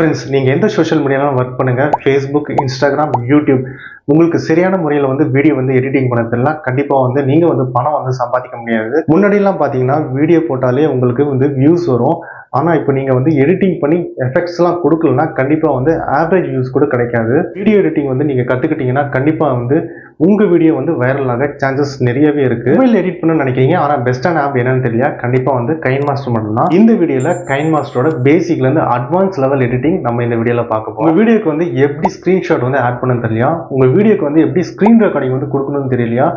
Friends, நீங்கள் எந்த social மீடியாலாம் work பண்ணுங்கள், ஃபேஸ்புக், இன்ஸ்டாகிராம், யூடியூப், உங்களுக்கு சரியான முறையில் வீடியோ எடிட்டிங் பண்ண தெரியல, கண்டிப்பாக நீங்கள் பணம் சம்பாதிக்க முடியாது. முன்னாடிலாம் பார்த்தீங்கன்னா வீடியோ போட்டாலே உங்களுக்கு வியூஸ் வரும். ஆனால் இப்போ நீங்கள் எடிட்டிங் பண்ணி எஃபெக்ட்ஸ்லாம் கொடுக்கலன்னா கண்டிப்பாக ஆவரேஜ் வியூஸ் கூட கிடைக்காது. வீடியோ எடிட்டிங் நீங்கள் கற்றுக்கிட்டீங்கன்னா கண்டிப்பாக உங்கள் வீடியோ வைரல் ஆக சான்சஸ் நிறையவே இருக்குது. மொபைல் எடிட் பண்ணணும்னு நினைக்கிறீங்க, ஆனால் பெஸ்ட்டான ஆப் என்னன்னு தெரியல, கண்டிப்பாக கைன் மாஸ்டர் மட்டும்தான். இந்த வீடியோவில் கைன் மாஸ்டரோட பேசிக்லேருந்து அட்வான்ஸ் லெவல் எடிட்டிங் நம்ம இந்த வீடியோவில் பார்க்க போகிறோம். உங்கள் வீடியோக்கு எப்படி ஸ்க்ரீன்ஷாட் ஆட் பண்ணணும்னு தெரியலையா, உங்கள் வீடியோக்கு எப்படி ஸ்க்ரீன் ரெக்கார்டிங் கொடுக்கணும்னு தெரியலையா,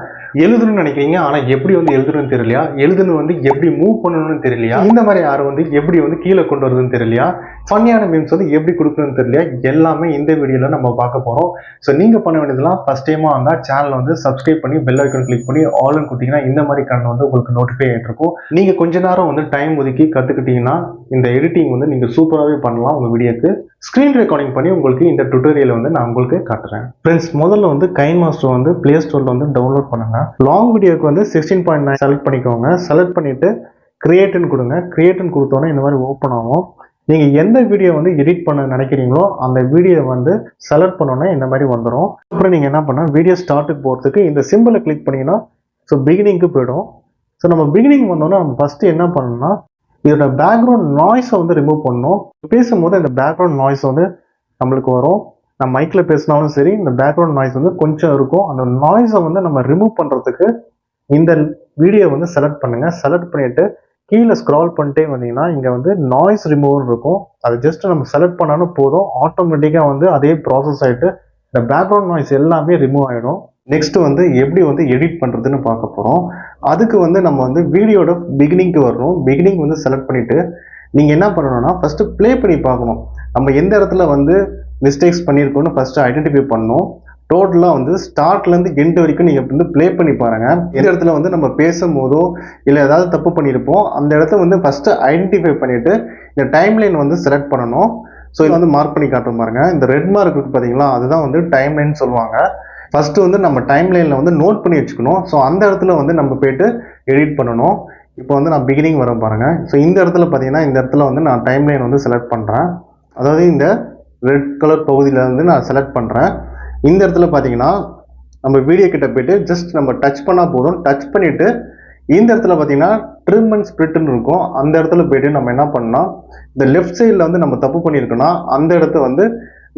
எழுதணும்னு நினைக்கிறீங்க ஆனால் எப்படி எழுதணும்னு தெரியலையா, எழுதணும் எப்படி மூவ் பண்ணணும்னு தெரியலையா, இந்த மாதிரி யாரும் எப்படி கீழே கொண்டு வருதுன்னு தெரியலையா, ஃபன்னியான மீம்ஸ் எப்படி கொடுக்கணும்னு தெரியலையா, எல்லாமே இந்த வீடியோவில் நம்ம பார்க்க போகிறோம். ஸோ நீங்கள் பண்ண வேண்டியதெல்லாம் ஃபஸ்ட் டைமாக இருந்தால் சேனல் சப்ஸ்கிரைப் பண்ணி பெல் ஐக்கன் கிளிக் பண்ணி ஆல்னு கொடுத்தீங்கன்னா இந்த மாதிரி கண்ணு உங்களுக்கு நோட்டிஃபை ஆகிட்டு இருக்கும். நீங்கள் கொஞ்ச நேரம் டைம் ஒதுக்கி கற்றுக்கிட்டீங்கன்னா இந்த எடிட்டிங் நீங்கள் சூப்பராகவே பண்ணலாம். உங்கள் வீடியோக்கு ஸ்க்ரீன் ரெக்கார்டிங் பண்ணி உங்களுக்கு இந்த டுட்டோரியலை நான் உங்களுக்கு காட்டுறேன். ஃப்ரெண்ட்ஸ், முதல்ல கைன் மாஸ்டர் ப்ளே ஸ்டோரில் டவுன்லோட் பண்ணுங்க. லாங் வீடியோக்கு 16.9 செலக்ட் பண்ணிக்கோங்க. செலக்ட் பண்ணிவிட்டு கிரியேட்டுன்னு கொடுங்க. கிரியேட்டுன்னு கொடுத்தோன்னே இந்த மாதிரி ஓப்பன் ஆகும். நீங்கள் எந்த வீடியோ எடிட் பண்ண நினைக்கிறீங்களோ அந்த வீடியோ செலக்ட் பண்ணோன்னே இந்த மாதிரி வந்துடும். அப்புறம் நீங்கள் என்ன பண்ணால் வீடியோ ஸ்டார்ட்டுக்கு போகிறதுக்கு இந்த சிம்பிளை கிளிக் பண்ணிங்கன்னா ஸோ பிகினிங்க்கு போயிடும். ஸோ நம்ம பிகினிங் வந்தோன்னா நம்ம ஃபஸ்ட்டு என்ன பண்ணணும்னா இதோட பேக்ரவுண்ட் நாய்ஸை ரிமூவ் பண்ணணும். பேசும்போது இந்த பேக்ரவுண்ட் நாய்ஸ் நம்மளுக்கு வரும். நம்ம மைக்கில் பேசினாலும் சரி, இந்த பேக்ரவுண்ட் நாய்ஸ் கொஞ்சம் இருக்கும். அந்த நாய்ஸை நம்ம ரிமூவ் பண்ணுறதுக்கு இந்த வீடியோ செலக்ட் பண்ணுங்கள். செலக்ட் பண்ணிவிட்டு கீழே ஸ்க்ரால் பண்ணிட்டே வந்தீங்கன்னா இங்கே நாய்ஸ் ரிமூவர் இருக்கும். அது ஜஸ்ட் நம்ம செலக்ட் பண்ணாலும் போதும், ஆட்டோமேட்டிக்காக அதே ப்ராசஸ் ஆகிட்டு இந்த பேக்ரவுண்ட் நாய்ஸ் எல்லாமே ரிமூவ் ஆகிடும். நெக்ஸ்ட் எப்படி எடிட் பண்ணுறதுன்னு பார்க்க போகிறோம். அதுக்கு நம்ம வீடியோட பிகினிங்க்கு வரணும். பிகினிங் செலக்ட் பண்ணிவிட்டு நீங்கள் என்ன பண்ணணும்னா ஃபஸ்ட்டு ப்ளே பண்ணி பார்க்கணும். நம்ம எந்த இடத்துல மிஸ்டேக்ஸ் பண்ணியிருக்கோன்னு ஃபஸ்ட்டு ஐடென்டிஃபை பண்ணணும். டோட்டலாக ஸ்டார்ட்லேருந்து எண்ட் வரைக்கும் நீங்கள் ப்ளே பண்ணி பாருங்கள். எந்த இடத்துல நம்ம பேசும்போதோ இல்லை ஏதாவது தப்பு பண்ணியிருப்போம் அந்த இடத்த ஃபஸ்ட்டு ஐடென்டிஃபை பண்ணிவிட்டு இந்த டைம்லைன் செலக்ட் பண்ணணும். ஸோ இது மார்க் பண்ணி காட்டுற பாருங்க. இந்த ரெட் மார்க் இருக்குது பார்த்தீங்களா, அதுதான் டைம்லைன் சொல்லுவாங்க. ஃபஸ்ட்டு நம்ம டைம்லைனில் நோட் பண்ணி வச்சுக்கணும். ஸோ அந்த இடத்துல நம்ம போய்ட்டு எடிட் பண்ணணும். இப்போ நான் பிகினிங் வர பாருங்கள். ஸோ இந்த இடத்துல பார்த்தீங்கன்னா இந்த இடத்துல நான் டைம்லைன் செலக்ட் பண்ணுறேன். அதாவது இந்த ரெட் கலர் பகுதியிலேருந்து நான் செலக்ட் பண்ணுறேன். இந்த இடத்துல பார்த்தீங்கன்னா நம்ம வீடியோ கிட்ட போய்ட்டு ஜஸ்ட் நம்ம டச் பண்ணால் போதும். டச் பண்ணிவிட்டு இந்த இடத்துல பார்த்தீங்கன்னா ட்ரிம் அண்ட் ஸ்ப்ளிட்னு இருக்கும். அந்த இடத்துல போய்ட்டு நம்ம என்ன பண்ணால் இந்த லெஃப்ட் சைடில் நம்ம தப்பு பண்ணியிருக்கோன்னா அந்த இடத்த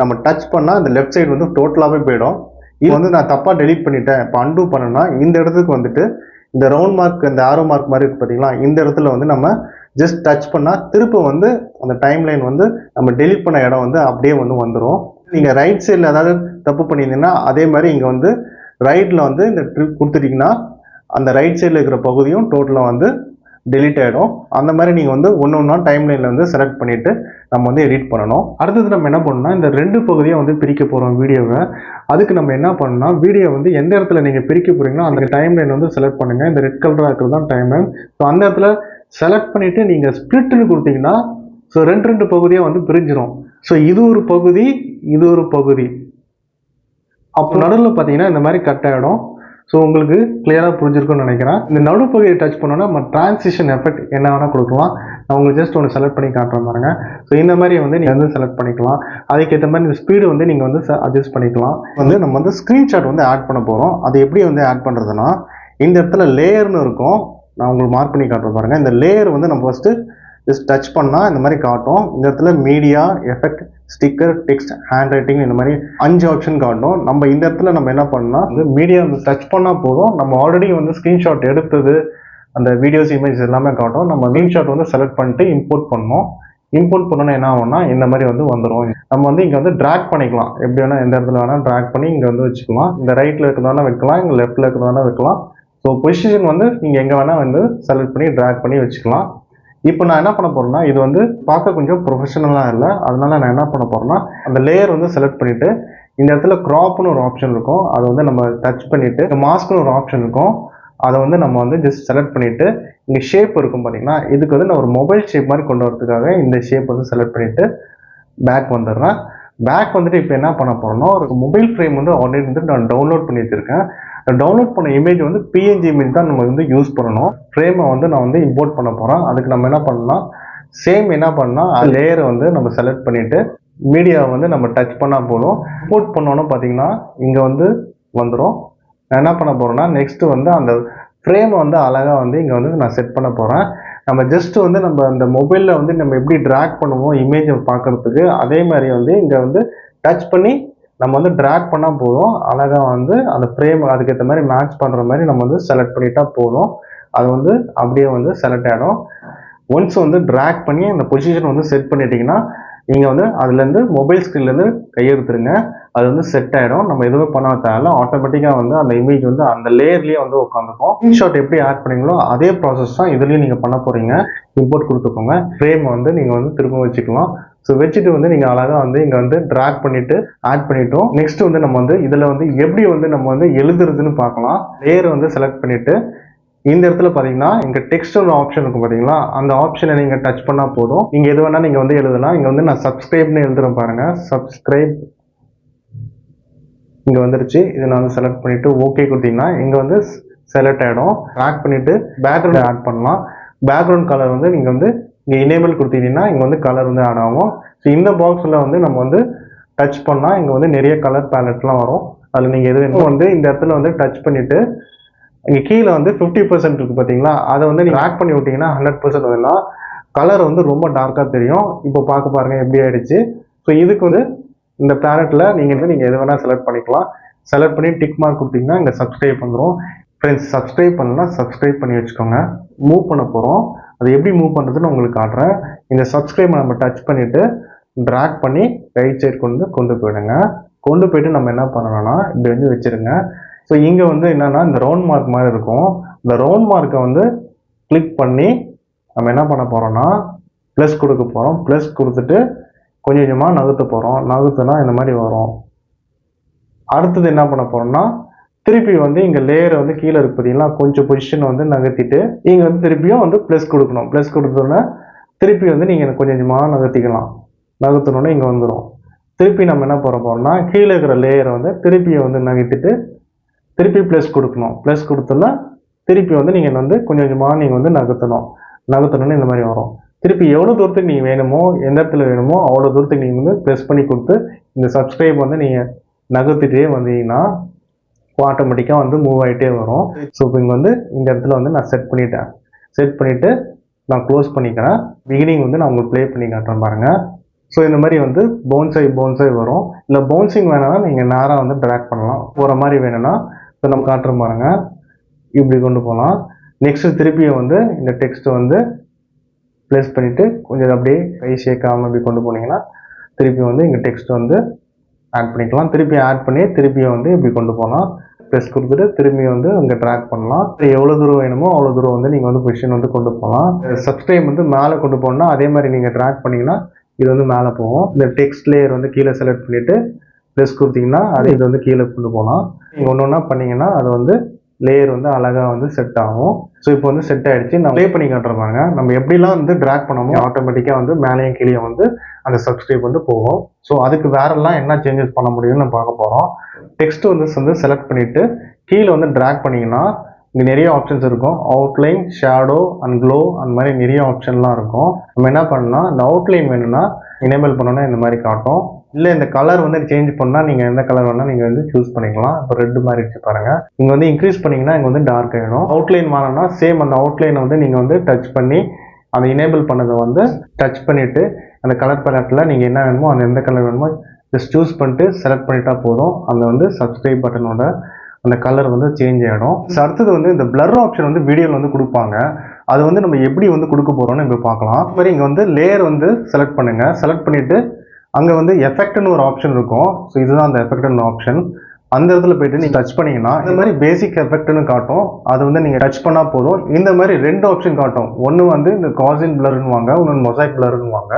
நம்ம டச் பண்ணால் இந்த லெஃப்ட் சைடு டோட்டலாகவே போயிடும். இது நான் தப்பாக டெலீட் பண்ணிட்டேன், இப்போ அன்டூ பண்ணேன்னா இந்த இடத்துக்கு இந்த ரவுண்ட் மார்க், இந்த ஆரோ மார்க் மாதிரி இருக்குது பார்த்தீங்களா, இந்த இடத்துல நம்ம ஜஸ்ட் டச் பண்ணால் திரும்ப அந்த டைம்லைன் நம்ம டெலீட் பண்ண இடம் அப்படியே வந்துடும். நீங்கள் ரைட் சைடில் ஏதாவது தப்பு பண்ணியிருந்தீங்கன்னா அதே மாதிரி இங்கே ரைட்டில் இந்த ட்ரிப் கொடுத்துட்டிங்கன்னா அந்த ரைட் சைடில் இருக்கிற பகுதியும் டோட்டலாக டெலீட் ஆகிடும். அந்த மாதிரி நீங்கள் ஒன்று ஒன்றா டைம்லைனில் செலக்ட் பண்ணிவிட்டு நம்ம எடிட் பண்ணணும். அடுத்தது நம்ம என்ன பண்ணணும்னா இந்த ரெண்டு பகுதியை பிரிக்க போகிறோம் வீடியோவை. அதுக்கு நம்ம என்ன பண்ணணும்னா வீடியோ எந்த இடத்துல நீங்கள் பிரிக்க போகிறீங்களோ அந்த டைம்லைன் செலக்ட் பண்ணுங்கள். இந்த ரெட் கலராக இருக்கிறது தான் டைம்லைன். ஸோ அந்த இடத்துல செலக்ட் பண்ணிவிட்டு நீங்கள் ஸ்ப்ளிட்னு கொடுத்தீங்கன்னா ஸோ ரெண்டு பகுதியாக பிரிஞ்சிடும். ஸோ இது ஒரு பகுதி, இது ஒரு பகுதி. அப்போ நடுவில் பார்த்தீங்கன்னா இந்த மாதிரி கட் ஆகிடும். ஸோ உங்களுக்கு கிளியராக புரிஞ்சிருக்குன்னு நினைக்கிறேன். இந்த நடுப்பகுதியை டச் பண்ணோன்னா நம்ம டிரான்சிஷன் எஃபெக்ட் என்ன வேணால் கொடுக்கலாம். நான் உங்களுக்கு ஜஸ்ட் ஒன்று செலக்ட் பண்ணி காட்டுறேன் பாருங்க. ஸோ இந்த மாதிரி நீங்கள் செலக்ட் பண்ணிக்கலாம். அதுக்கேற்ற மாதிரி இந்த ஸ்பீடு நீங்கள் அட்ஜஸ்ட் பண்ணிக்கலாம். நம்ம ஸ்க்ரீன்ஷாட் ஆட் பண்ண போகிறோம். அது எப்படி ஆட் பண்ணுறதுன்னா இந்த இடத்துல லேயர்னு இருக்கும். நான் உங்களுக்கு மார்க் பண்ணி காட்டுறேன் பாருங்கள். இந்த லேயர் நம்ம ஃபஸ்ட்டு ஜஸ்ட் டச் பண்ணால் இந்த மாதிரி காட்டும். இந்த இடத்துல media, effect, sticker, text, hand writing, இந்த மாதிரி 5 ஆப்ஷன் காட்டும். நம்ம இந்த இடத்துல நம்ம என்ன பண்ணால் மீடியா டச் பண்ணால் போதும். நம்ம ஆல்ரெடி ஸ்க்ரீன்ஷாட் எடுத்தது அந்த வீடியோஸ், இமேஜ் எல்லாமே காட்டும். நம்ம ஸ்க்ரீன்ஷாட் செலக்ட் பண்ணிட்டு இம்போர்ட் பண்ணணும். இம்போர்ட் பண்ணோன்னா என்ன ஆகும்னா இந்த மாதிரி வந்துடும். நம்ம இங்கே ட்ராக் பண்ணிக்கலாம். எப்படி வேணால் எந்த இடத்துல வேணால் ட்ராக் பண்ணி இங்கே வச்சுக்கலாம். இந்த ரைட்டில் இருக்கிறதானா வைக்கலாம், இங்கே லெஃப்ட்டில் இருக்கிறதானா வைக்கலாம். ஸோ பொசிஷன் நீங்கள் எங்கே வேணால் செலக்ட் பண்ணி ட்ராக் பண்ணி வச்சுக்கலாம். இப்போ நான் என்ன பண்ண போகிறேன்னா இது பார்க்க கொஞ்சம் ப்ரொஃபஷனலாக இல்லை, அதனால நான் என்ன பண்ண போகிறேன்னா அந்த லேயர் செலக்ட் பண்ணிவிட்டு இந்த இடத்துல க்ராப்னு ஒரு ஆப்ஷன் இருக்கும். அதை நம்ம டச் பண்ணிவிட்டு மாஸ்க்னு ஒரு ஆப்ஷன் இருக்கும். அதை நம்ம ஜஸ்ட் செலக்ட் பண்ணிவிட்டு இங்கே ஷேப் இருக்கும் பார்த்தீங்கன்னா, இதுக்கு நான் ஒரு மொபைல் ஷேப் மாதிரி கொண்டு வரதுக்காக இந்த ஷேப் செலக்ட் பண்ணிவிட்டு பேக் வந்துடுறேன். பேக் இப்போ என்ன பண்ண போகிறோன்னா ஒரு மொபைல் ஃப்ரேம் ஆல்ரெடி நான் டவுன்லோட் பண்ணி வச்சுருக்கேன். டவுன்லோட் பண்ண இமேஜ் PNG இமேஜ் தான் நம்ம யூஸ் பண்ணணும். ஃப்ரேமை நான் இம்போர்ட் பண்ண போகிறேன். அதுக்கு நம்ம என்ன பண்ணலாம், சேம் என்ன பண்ணால் லேயரை வந்து நம்ம செலக்ட் பண்ணிவிட்டு மீடியாவை வந்து நம்ம டச் பண்ணால் போதும். இம்போர்ட் பண்ணோன்னு பார்த்தீங்கன்னா இங்கே வந்து வந்துடும். நான் என்ன பண்ண போகிறேன்னா நெக்ஸ்ட்டு வந்து அந்த ஃப்ரேம் வந்து அழகாக வந்து இங்கே வந்து நான் செட் பண்ண போகிறேன். நம்ம ஜஸ்ட் வந்து நம்ம அந்த மொபைலில் வந்து நம்ம எப்படி ட்ராக் பண்ணுவோம் இமேஜை பார்க்குறதுக்கு, அதே மாதிரி வந்து இங்கே வந்து டச் பண்ணி நம்ம வந்து ட்ராக் பண்ணால் போதும். அழகாக வந்து அந்த ஃப்ரேம் அதுக்கேற்ற மாதிரி மேட்ச் பண்ணுற மாதிரி நம்ம வந்து செலக்ட் பண்ணிட்டா போதும். அது வந்து அப்படியே வந்து செலக்ட் ஆகிடும். ஒன்ஸ் வந்து ட்ராக் பண்ணி அந்த பொசிஷன் வந்து செட் பண்ணிட்டீங்கன்னா நீங்கள் வந்து அதுலேருந்து மொபைல் ஸ்க்ரீன்லேருந்து கையெழுத்துருங்க. அது வந்து செட் ஆகிடும். நம்ம எதுவுமே பண்ண தேவையில்ல. ஆட்டோமேட்டிக்காக வந்து அந்த இமேஜ் வந்து அந்த லேயர்லேயே வந்து உட்காந்துக்கும். ஸ்க்ரீன்ஷாட் எப்படி ஆட் பண்ணீங்களோ அதே ப்ராசஸ் தான் இதுலேயும் நீங்கள் பண்ண போகிறீங்க. இம்போர்ட் கொடுத்துக்கோங்க. ஃப்ரேம் வந்து நீங்கள் வந்து திரும்ப வச்சுக்கலாம். ஸோ வச்சுட்டு வந்து நீங்கள் அழகாக வந்து இங்கே வந்து ட்ராக் பண்ணிவிட்டு ஆட் பண்ணிட்டோம். நெக்ஸ்ட் வந்து நம்ம வந்து இதில் வந்து எப்படி வந்து நம்ம வந்து எழுதுறதுன்னு பார்க்கலாம். லேயர் வந்து செலக்ட் பண்ணிவிட்டு இந்த இடத்துல பார்த்தீங்கன்னா இங்கே டெக்ஸ்ட் ஒரு ஆப்ஷன் இருக்கும் பார்த்தீங்களா, அந்த ஆப்ஷனை நீங்கள் டச் பண்ணால் போதும். நீங்கள் எது வேணால் நீங்கள் வந்து எழுதலாம். இங்கே வந்து நான் சப்ஸ்கிரைப்னு எழுதுறேன் பாருங்கள். சப்ஸ்கிரைப் இங்கே வந்துருச்சு. இதை நான் வந்து செலக்ட் பண்ணிவிட்டு ஓகே கொடுத்தீங்கன்னா இங்கே வந்து செலக்ட் ஆகிடும். ட்ராக் பண்ணிவிட்டு பேக்ரவுண்ட் ஆட் பண்ணலாம். பேக்ரவுண்ட் கலர் வந்து நீங்கள் வந்து இங்கே எனேபிள் கொடுத்தீங்கன்னா இங்கே வந்து கலர் வந்து ஆட் ஆகும். ஸோ இந்த பாக்ஸில் வந்து நம்ம வந்து டச் பண்ணால் இங்கே வந்து நிறைய கலர் பேலட்லாம் வரும். அதில் நீங்கள் எது வேணுமோ வந்து இந்த இடத்துல வந்து டச் பண்ணிவிட்டு இங்கே கீழே வந்து 50% இருக்குது பார்த்தீங்களா, அதை வந்து நீங்கள் ட்ராக் பண்ணி விட்டிங்கன்னா 100% வரலாம். கலர் வந்து ரொம்ப டார்க்காக தெரியும். இப்போ பார்க்க பாருங்கள் எப்படி ஆகிடுச்சு. ஸோ இதுக்கு வந்து இந்த பேலட்டில் நீங்கள் எது வேணால் செலக்ட் பண்ணிக்கலாம். செலக்ட் பண்ணி டிக் மார்க் கொடுத்தீங்கன்னா இங்கே சப்ஸ்கிரைப் வந்துடும். ஃப்ரெண்ட்ஸ் சப்ஸ்கிரைப் பண்ணலாம், சப்ஸ்கிரைப் பண்ணி வச்சுக்கோங்க. மூவ் பண்ண போகிறோம். அது எப்படி மூவ் பண்ணுறதுன்னு உங்களுக்கு காட்டுறேன். இந்த சப்ஸ்கிரைப் நம்ம டச் பண்ணிவிட்டு ட்ராக் பண்ணி ரைட் சைட் கொண்டு போயிடுங்க. கொண்டு போயிட்டு நம்ம என்ன பண்ணணும்னா இப்படி வந்து வச்சுருங்க. ஸோ இங்கே வந்து என்னென்னா இந்த ரவுண்ட் மார்க் மாதிரி இருக்கும். இந்த ரவுண்ட் மார்க்கை வந்து கிளிக் பண்ணி நம்ம என்ன பண்ண போகிறோம்னா ப்ளஸ் கொடுக்க போகிறோம். ப்ளஸ் கொடுத்துட்டு கொஞ்சம் கொஞ்சமாக நகர்த்த போகிறோம். நகர்த்துனா இந்த மாதிரி வரும். அடுத்தது என்ன பண்ண போகிறோம்னா திருப்பி வந்து இங்கே லேயரை வந்து கீழே இருக்கு பார்த்தீங்களா, கொஞ்சம் பொசிஷனை வந்து நகர்த்திட்டு இங்கே வந்து திருப்பியும் வந்து ப்ளஸ் கொடுக்கணும். ப்ளஸ் கொடுத்தோன்னே திருப்பி வந்து நீங்கள் கொஞ்சம் கொஞ்சமாக நகர்த்திக்கலாம். நகர்த்தணுன்னே இங்கே வந்துடும். திருப்பி நம்ம என்ன பண்ண போகிறோம்னா கீழே இருக்கிற லேயரை வந்து திருப்பியை வந்து நகர்த்திட்டு திருப்பி ப்ளஸ் கொடுக்கணும். ப்ளஸ் கொடுத்தோன்னா திருப்பி வந்து நீங்கள் வந்து கொஞ்சம் கொஞ்சமாக நீங்கள் வந்து நகர்த்தணுன்னு இந்த மாதிரி வரும். திருப்பி எவ்வளோ தூரத்துக்கு நீங்கள் வேணுமோ எந்த இடத்துல வேணுமோ அவ்வளோ தூரத்துக்கு நீங்கள் வந்து ப்ரெஸ் பண்ணி கொடுத்து இந்த சப்ஸ்கிரைப் வந்து நீங்கள் நகர்த்திட்டே வந்தீங்கன்னா ஆட்டோமேட்டிக்காக வந்து மூவ் ஆகிட்டே வரும். ஸோ இப்போ இங்கே வந்து இந்த இடத்துல வந்து நான் செட் பண்ணிவிட்டு நான் க்ளோஸ் பண்ணிக்கிறேன். பிகினிங் வந்து நான் உங்களுக்கு ப்ளே பண்ணி காட்டுறேன் பாருங்கள். ஸோ இந்த மாதிரி வந்து பவுன்ஸாகி வரும். இல்லை பவுன்சிங் வேணும்னா நீங்கள் நேராக வந்து ட்ராக் பண்ணலாம். போகிற மாதிரி வேணும்னா இப்போ நம்ம காட்டுறோம் பாருங்கள், இப்படி கொண்டு போகலாம். நெக்ஸ்ட்டு திருப்பியும் வந்து இந்த டெக்ஸ்ட்டை வந்து ப்ளேஸ் பண்ணிவிட்டு கொஞ்சம் அப்படியே கை சேர்க்காமல் இப்படி கொண்டு போனீங்கன்னா திருப்பி வந்து இங்கே டெக்ஸ்ட் வந்து ஆட் பண்ணிக்கலாம். திருப்பி ஆட் பண்ணி திருப்பியும் வந்து இப்படி கொண்டு போகலாம். ப்ளஸ் கொடுத்துட்டு திரும்பி வந்து இங்கே ட்ராக் பண்ணலாம். எவ்வளோ தூரம் வேணுமோ அவ்வளோ தூரம் வந்து நீங்கள் வந்து பொசிஷன் வந்து கொண்டு போகலாம். சப்ஸ்கிரைப் வந்து மேலே கொண்டு போகணும்னா அதே மாதிரி நீங்கள் ட்ராக் பண்ணிங்கன்னா இது வந்து மேலே போகும். இந்த டெக்ஸ்ட் லேயர் வந்து கீழே செலக்ட் பண்ணிவிட்டு ப்ளஸ் கொடுத்தீங்கன்னா அது இது வந்து கீழே கொண்டு போகலாம். நீங்கள் ஒன்று ஒன்றா பண்ணிங்கன்னா அது வந்து லேயர் வந்து அழகாக வந்து செட் ஆகும். ஸோ இப்போ வந்து செட் ஆகிடுச்சு. நான் ப்ளே பண்ணி காட்டுறாங்க. நம்ம எப்படிலாம் வந்து ட்ராக் பண்ணணும் ஆட்டோமேட்டிக்காக வந்து மேலேயும் கீழே வந்து அந்த சப்ஸ்கிரைப் வந்து போகும். ஸோ அதுக்கு வேறெல்லாம் என்ன சேஞ்சஸ் பண்ண முடியும்னு நம்ம பார்க்க போகிறோம். டெக்ஸ்ட் வந்து செலக்ட் பண்ணிவிட்டு கீழே வந்து ட்ராக் பண்ணிங்கன்னா இங்கே நிறைய ஆப்ஷன்ஸ் இருக்கும். அவுட்லைன், ஷேடோ அண்ட் க்ளோ அந்த மாதிரி நிறைய ஆப்ஷன்லாம் இருக்கும். நம்ம என்ன பண்ணால் இந்த அவுட்லைன் வேணும்னா எனேபிள் பண்ணோன்னா இந்த மாதிரி காட்டும். இல்லை இந்த கலர் வந்து சேஞ்ச் பண்ணால் நீங்கள் எந்த கலர் வேணால் நீங்கள் வந்து சூஸ் பண்ணிக்கலாம். இப்போ ரெட்டு மாதிரி வச்சு பாருங்கள். இங்கே வந்து இன்க்ரீஸ் பண்ணிங்கன்னா இங்கே வந்து டார்க் ஆகிடும். அவுட்லைன் வேணும்னா சேம் அந்த அவுட்லைனை வந்து நீங்கள் வந்து டச் பண்ணி அந்த எனேபிள் பண்ணதை வந்து டச் பண்ணிவிட்டு அந்த கலர் பேலட்டில் நீங்கள் என்ன வேணுமோ அந்த எந்த கலர் வேணுமோ ஜஸ்ட் சூஸ் பண்ணிட்டு செலக்ட் பண்ணிட்டா போதும். அந்த வந்து சப்ஸ்கிரைப் பட்டனோட அந்த கலர் வந்து சேஞ்ச் ஆகிடும். அடுத்தது வந்து இந்த பிளர் ஆப்ஷன் வந்து வீடியோவில் வந்து கொடுப்பாங்க. அது வந்து நம்ம எப்படி வந்து கொடுக்க போகிறோம்னு இப்போ பார்க்கலாம். அது மாதிரி இங்கே வந்து லேயர் வந்து செலக்ட் பண்ணுங்கள். செலக்ட் பண்ணிவிட்டு அங்கே வந்து எஃபெக்ட்னு ஒரு ஆப்ஷன் இருக்கும். ஸோ இதுதான் அந்த எஃபெக்ட்னு ஆப்ஷன். அந்த இடத்துல போய்ட்டு நீங்கள் டச் பண்ணிங்கன்னா இந்த மாதிரி பேசிக் எஃபெக்ட்னு காட்டும். அது வந்து நீங்கள் டச் பண்ணால் போதும். இந்த மாதிரி ரெண்டு ஆப்ஷன் காட்டும். ஒன்று வந்து இந்த காசின் பிளர்னு வாங்க, இன்னொன்று மொசைக் பிளர்னு வாங்க.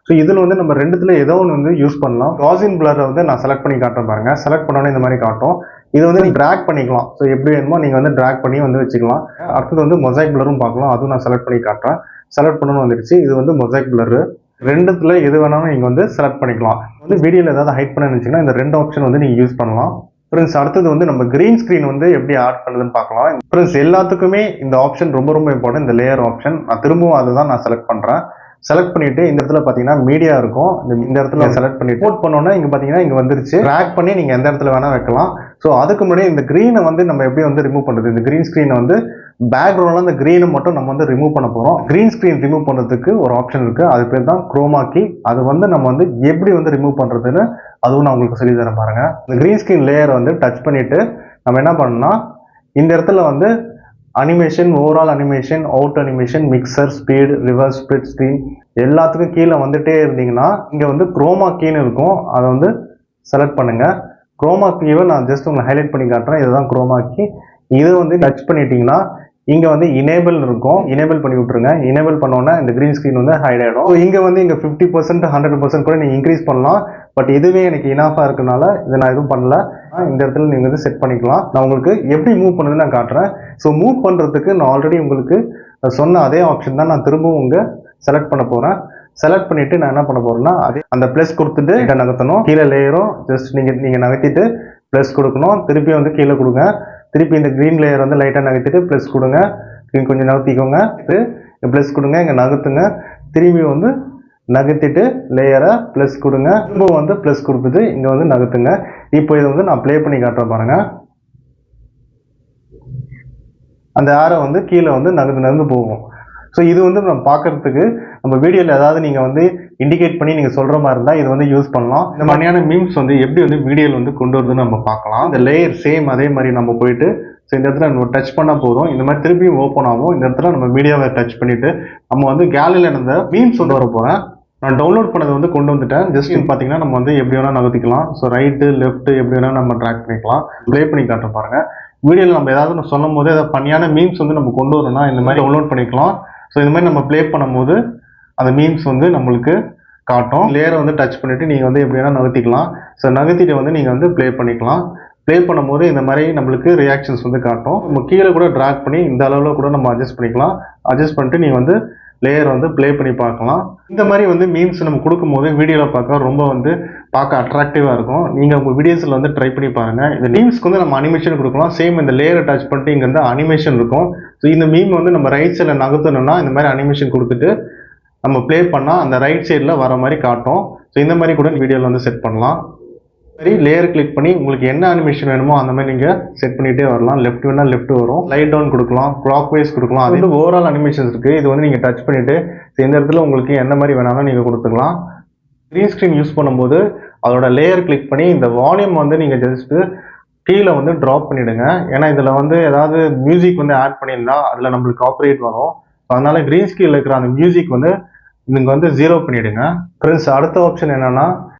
ஸோ இதில் வந்து நம்ம ரெண்டுத்துல ஏதோ ஒன்று வந்து யூஸ் பண்ணலாம். காசின் பிளரை வந்து நான் செலக்ட் பண்ணி காட்டுறேன் பாருங்கள். செலக்ட் பண்ணோன்னே இந்த மாதிரி காட்டும். இது வந்து நீங்கள் ட்ராக் பண்ணிக்கலாம். ஸோ எப்படி வேணுமோ நீங்கள் வந்து ட்ராக் பண்ணி வந்து வச்சுக்கலாம். அடுத்தது வந்து மொசைக் பிளரும் பார்க்கலாம். அதுவும் நான் செலக்ட் பண்ணி காட்டுறேன். செலக்ட் பண்ணணும்னு வந்துடுச்சு. இது வந்து மொசைக் பிளரு. ரெண்டுத்துல எது வேணாலும் நீங்கள் வந்து செலக்ட் பண்ணிக்கலாம். வந்து வீடியோவில் ஏதாவது ஹைட் பண்ண நினச்சிங்கன்னா இந்த ரெண்டு ஆப்ஷன் வந்து நீங்கள் யூஸ் பண்ணலாம். ஃப்ரெண்ட்ஸ் அடுத்தது வந்து நம்ம கிரீன் ஸ்க்ரீன் வந்து எப்படி ஆட் பண்ணுதுன்னு பார்க்கலாம். ஃப்ரெண்ட்ஸ் எல்லாத்துக்குமே இந்த ஆப்ஷன் ரொம்ப ரொம்ப இம்பார்ட்டன்ட். இந்த லேயர் ஆப்ஷன் நான் திரும்பவும் அதை தான் நான் செலக்ட் பண்ணுறேன். செலக்ட் பண்ணிட்டு இந்த இடத்துல பாத்தீங்கன்னா மீடியா இருக்கும். இந்த இடத்துல செலக்ட் பண்ணிட்டு போட் பண்ணோன்னா இங்க பாத்தீங்கன்னா இங்க வந்துருச்சு. ட்ராக் பண்ணி நீங்க எந்த இடத்துல வேணா வைக்கலாம். ஸோ அதுக்கு முன்னாடி இந்த கிரீனை வந்து நம்ம எப்படி வந்து ரிமூவ் பண்றது, இந்த கிரீன் ஸ்கிரீனை வந்து பேக்ரவுண்ட்ல இந்த கிரீனை மட்டும் நம்ம வந்து ரிமூவ் பண்ண போறோம். கிரீன் ஸ்கிரீன் ரிமூவ் பண்றதுக்கு ஒரு ஆப்ஷன் இருக்கு, அது பேர் தான் குரோமா கீ. அது வந்து நம்ம வந்து எப்படி வந்து ரிமூவ் பண்றதுன்னு அதுவும் நான் உங்களுக்கு சொல்லி தரேன் பாருங்க. இந்த கிரீன் ஸ்கிரீன் லேயர் வந்து டச் பண்ணிட்டு நம்ம என்ன பண்ணணும்னா இந்த இடத்துல வந்து animation, overall animation, out animation, mixer, speed, reverse, split screen எல்லாத்துக்கும் கீழே வந்துட்டே இருந்தீங்கன்னா இங்க வந்து குரோமா கீன்னு இருக்கும், அதை வந்து செலக்ட் பண்ணுங்க. குரோமா கீவை நான் ஜஸ்ட் உங்களுக்கு ஹைலைட் பண்ணி காட்டுறேன். இதுதான் குரோமா கீ. இதை வந்து டச் பண்ணிட்டீங்கன்னா இங்க வந்து இனேபிள் இருக்கும், இனேபிள் பண்ணி விட்டுருங்க. இனேபிள் பண்ணோன்னா இந்த கிரீன் ஸ்கிரீன் வந்து ஹைட் ஆயிடும். இங்க வந்து இங்க 50% 100% கூட நீங்க இன்க்ரீஸ் பண்ணலாம். பட் இதுவே எனக்கு இனாஃபா இருக்கனால இதை நான் எதுவும் பண்ணல. இந்த இடத்துல நீங்க வந்து செட் பண்ணிக்கலாம். நான் உங்களுக்கு எப்படி மூவ் பண்ணுதுன்னு நான் காட்டுறேன். ஸோ மூவ் பண்றதுக்கு நான் ஆல்ரெடி உங்களுக்கு சொன்ன அதே ஆப்ஷன் தான் நான் திரும்பவும் உங்க செலக்ட் பண்ண போறேன். செலக்ட் பண்ணிட்டு நான் என்ன பண்ண போறேன்னா அதே அந்த பிளஸ் கொடுத்துட்டு நகர்த்தணும். கீழே லேயரும் ஜஸ்ட் நீங்க நகர்த்திட்டு பிளஸ் கொடுக்கணும். திருப்பி வந்து கீழே கொடுங்க. திருப்பி இந்த கிரீன் லேயர் வந்து லைட்டாக நகர்த்திட்டு ப்ளஸ் கொடுங்க. கொஞ்சம் நகர்த்திக்கோங்க. ப்ளஸ் கொடுங்க, இங்கே நகர்த்துங்க. திரும்பி வந்து நகர்த்திட்டு லேயரை ப்ளஸ் கொடுங்க. திரும்ப வந்து ப்ளஸ் கொடுத்துட்டு இங்கே வந்து நகர்த்துங்க. இப்போ இதை வந்து நான் ப்ளே பண்ணி காட்டுறேன் பாருங்க. அந்த ஆரை வந்து கீழே வந்து நகர்ந்து போகும். ஸோ இது வந்து நம்ம பார்க்கறதுக்கு நம்ம வீடியோவில் ஏதாவது நீங்கள் வந்து இண்டிகேட் பண்ணி நீங்கள் சொல்கிற மாதிரி இருந்தால் இது வந்து யூஸ் பண்ணலாம். இந்த மாதிரியான மீம்ஸ் வந்து எப்படி வந்து வீடியோவில் வந்து கொண்டு வருதுன்னு நம்ம பார்க்கலாம். இந்த லேயர் சேம் அதே மாதிரி நம்ம போயிட்டு ஸோ இந்த இடத்துல நம்ம டச் பண்ணால் போதும், இந்த மாதிரி திருப்பியும் ஓப்பன் ஆகும். இந்த இடத்துல நம்ம மீடியாவை டச் பண்ணிவிட்டு நம்ம வந்து கேலரியில் இருந்த மீம்ஸ் வந்து வர போகிறேன். நான் டவுன்லோட் பண்ணதை வந்து கொண்டு வந்துட்டேன். ஜஸ்ட் பார்த்தீங்கன்னா நம்ம வந்து எப்படி வேணால் நகர்த்திக்கலாம். ஸோ ரைட்டு லெஃப்ட்டு எப்படி வேணால் நம்ம ட்ராக் பண்ணிக்கலாம். ப்ளே பண்ணி காட்டுறோம் பாருங்கள். வீடியோவில் நம்ம ஏதாவது சொல்லும் போது ஏதாவது பண்ணியான மீம்ஸ் வந்து நம்ம கொண்டு வரணும்னா இந்த மாதிரி டவுன்லோட் பண்ணிக்கலாம். ஸோ இந்த மாதிரி நம்ம ப்ளே பண்ணும்போது அந்த மீம்ஸ் வந்து நம்மளுக்கு காட்டும். லேயரை வந்து டச் பண்ணிவிட்டு நீங்கள் வந்து எப்படி வேணால் நகர்த்திக்கலாம். ஸோ நகர்த்திட்டு வந்து நீங்கள் வந்து ப்ளே பண்ணிக்கலாம். ப்ளே பண்ணும்போது இந்த மாதிரி நம்மளுக்கு ரியாக்ஷன்ஸ் வந்து காட்டும். நம்ம கீழே கூட ட்ராக் பண்ணி இந்த அளவில் கூட நம்ம அட்ஜஸ்ட் பண்ணிக்கலாம். அட்ஜஸ்ட் பண்ணிட்டு நீங்கள் வந்து லேயர் வந்து ப்ளே பண்ணி பார்க்கலாம். இந்த மாதிரி வந்து மீம்ஸ் நம்ம கொடுக்கும்போது வீடியோவில் பார்க்க ரொம்ப வந்து பார்க்க அட்ராக்டிவாக இருக்கும். நீங்கள் உங்கள் வீடியோஸில் வந்து ட்ரை பண்ணி பாருங்கள். இந்த மீம்ஸ்க்கு வந்து நம்ம அனிமேஷன் கொடுக்கலாம். சேம் இந்த லேயரை டச் பண்ணிட்டு இங்கே வந்து அனிமேஷன் இருக்கும். ஸோ இந்த மீம் வந்து நம்ம ரைட் சைடில் நகர்த்தணும்னா இந்த மாதிரி அனிமேஷன் கொடுத்துட்டு நம்ம ப்ளே பண்ணால் அந்த ரைட் சைடில் வர மாதிரி காட்டும். ஸோ இந்த மாதிரி கூட வீடியோவில் வந்து செட் பண்ணலாம். சரி, லேயர் கிளிக் பண்ணி உங்களுக்கு என்ன அனிமேஷன் வேணுமோ அந்த மாதிரி நீங்கள் செட் பண்ணிகிட்டே வரலாம். லெஃப்ட் வேணால் லெஃப்ட் வரும், லைட் டவுன் கொடுக்கலாம், கிளாக் வைஸ் கொடுக்கலாம். அது வந்து ஓவரால் அனிமேஷன்ஸ் இருக்குது. இது வந்து நீங்கள் டச் பண்ணிவிட்டு இந்த இடத்துல உங்களுக்கு என்ன மாதிரி வேணாலும் நீங்கள் கொடுத்துக்கலாம். க்ரீன் ஸ்க்ரீன் யூஸ் பண்ணும்போது அதோட லேயர் கிளிக் பண்ணி இந்த வால்யூம் வந்து நீங்கள் ஜஸ்ட்டு கீழே வந்து ட்ராப் பண்ணிவிடுங்க. ஏன்னா இதில் வந்து ஏதாவது மியூசிக் வந்து ஆட் பண்ணியிருந்தா அதில் நம்மளுக்கு காப்பரேட் வரும். அதனால க்ரீன் ஸ்க்ரீனில் இருக்கிற அந்த மியூசிக் வந்து இங்கே வந்து 0 பண்ணிவிடுங்க. ஃப்ரெண்ட்ஸ், அடுத்த ஆப்ஷன் என்னென்னா